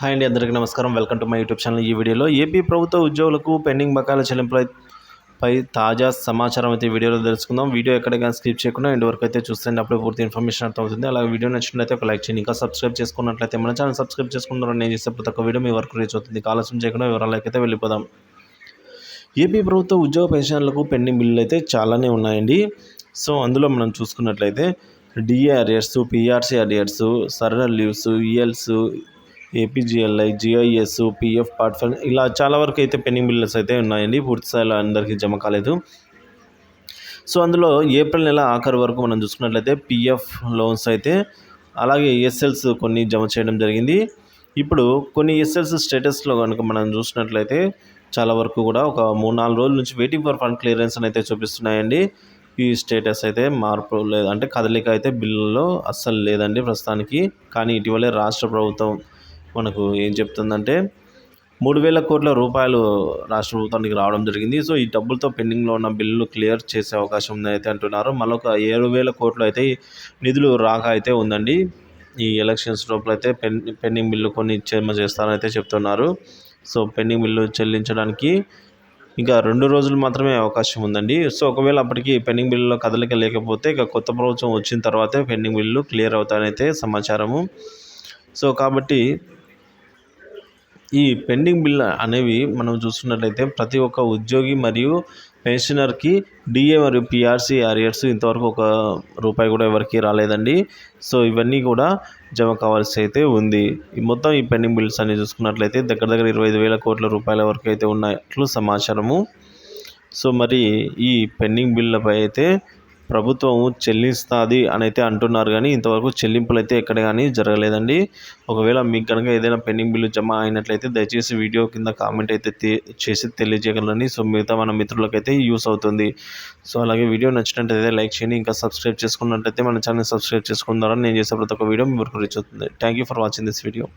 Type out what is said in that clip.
Hi అండి, అందరికీ నమస్కారం. Welcome to my YouTube channel. ఈ వీడియోలో ఏపీ ప్రభుత్వ ఉద్యోగులకు పెండింగ్ బకాయిల చెల్లింపులపై తాజా సమాచారం అయితే వీడియోలో తెలుసుకుందాం. వీడియో ఎక్కడికైనా స్కిప్ చేయకుండా ఎండ్ వరకు అయితే చూస్తే అప్పుడే పూర్తి ఇన్ఫర్మేషన్ అర్థమవుతుంది. అలాగే వీడియో నచ్చినట్లయితే ఒక లైక్ చేయండి. ఇంకా సబ్స్క్రైబ్ చేసుకున్నట్లయితే మన ఛానల్ సబ్స్క్రైబ్ చేసుకున్నారని నేను చేసే ప్రతి ఒక్క వీడియో మీ వరకు రీచ్ అవుతుంది. ఆలస్యం చేయకుండా వివరాలకైతే వెళ్ళిపోదాం. ఏపీ ప్రభుత్వ ఉద్యోగ పెన్షన్లకు పెండింగ్ బిల్లులు అయితే చాలానే ఉన్నాయండి. సో అందులో మనం చూసుకున్నట్లయితే డిఏ అరియర్స్, పిఆర్సీ అరియర్స్, సర్రర్ leaves, ELs, APGLI, GIS, PF part five ఇలా చాలా వరకు అయితే పెండింగ్ బిల్లుస్ అయితే ఉన్నాయండి. పూర్తి స్థాయిలో అందరికీ జమ కాలేదు. సో అందులో ఏప్రిల్ నెల ఆఖరి వరకు మనం చూసుకున్నట్లయితే పిఎఫ్ లోన్స్ అయితే అలాగే ఎస్ఎల్స్ కొన్ని జమ చేయడం జరిగింది. ఇప్పుడు కొన్ని ఎస్ఎల్స్ స్టేటస్లో కనుక మనం చూసినట్లయితే చాలా వరకు కూడా ఒక 3-4 రోజుల నుంచి వెయిటింగ్ ఫర్ ఫండ్ క్లియరెన్స్ అని అయితే చూపిస్తున్నాయండి. ఈ స్టేటస్ అయితే మార్పు లేదు, అంటే కదలిక అయితే బిల్లులో అస్సలు లేదండి ప్రస్తుతానికి. కానీ ఇటీవలే రాష్ట్ర ప్రభుత్వం మనకు ఏం చెప్తుందంటే 3,000 కోట్ల రూపాయలు రాష్ట్ర ప్రభుత్వానికి రావడం జరిగింది. సో ఈ డబ్బులతో పెండింగ్లో ఉన్న బిల్లులు క్లియర్ చేసే అవకాశం ఉందని అయితే అంటున్నారు. మరొక 7,000 కోట్లు అయితే నిధులు రాక అయితే ఉందండి. ఈ ఎలక్షన్స్ లోపల అయితే పెండింగ్ బిల్లు కొన్ని జమ చేస్తారని అయితే చెప్తున్నారు. సో పెండింగ్ బిల్లు చెల్లించడానికి ఇంకా 2 రోజులు మాత్రమే అవకాశం ఉందండి. సో ఒకవేళ అప్పటికి పెండింగ్ బిల్లులో కదలిక లేకపోతే ఇక కొత్త ప్రభుత్వం వచ్చిన తర్వాతే పెండింగ్ బిల్లు క్లియర్ అవుతాయని అయితే సమాచారము. సో కాబట్టి ఈ పెండింగ్ బిల్ అనేవి మనం చూస్తున్నట్లయితే ప్రతి ఒక్క ఉద్యోగి మరియు పెన్షనర్కి డిఏ మరియు పిఆర్సీ అరియర్స్ ఇంతవరకు ₹1 కూడా ఎవరికి రాలేదండి. సో ఇవన్నీ కూడా జమ కావాల్సి అయితే ఉంది. ఈ మొత్తం ఈ పెండింగ్ బిల్స్ అన్ని చూసుకున్నట్లయితే దగ్గర 25,000 కోట్ల రూపాయల వరకు అయితే ఉన్నట్లు సమాచారము. సో మరి ఈ పెండింగ్ బిల్లపై అయితే ప్రభుత్వం చెల్లిస్తుంది అని అయితే అంటున్నారు, కానీ ఇంతవరకు చెల్లింపులు అయితే ఎక్కడ కానీ జరగలేదండి. ఒకవేళ మీకు కనుక ఏదైనా పెండింగ్ బిల్లు జమ అయినట్లయితే దయచేసి వీడియో కింద కామెంట్ అయితే చేసి తెలియజేయగలరని. సో మిగతా మన మిత్రులకైతే యూస్ అవుతుంది. సో అలాగే వీడియో నచ్చినట్లయితే లైక్ చేయండి. ఇంకా సబ్స్క్రైబ్ చేసుకున్నట్లయితే మన ఛానల్ సబ్స్క్రైబ్ చేసుకున్నారని నేను చేసే ప్రతి ఒక్క వీడియో మీ వరకు రీచ్ అవుతుంది. Thank you for watching this video.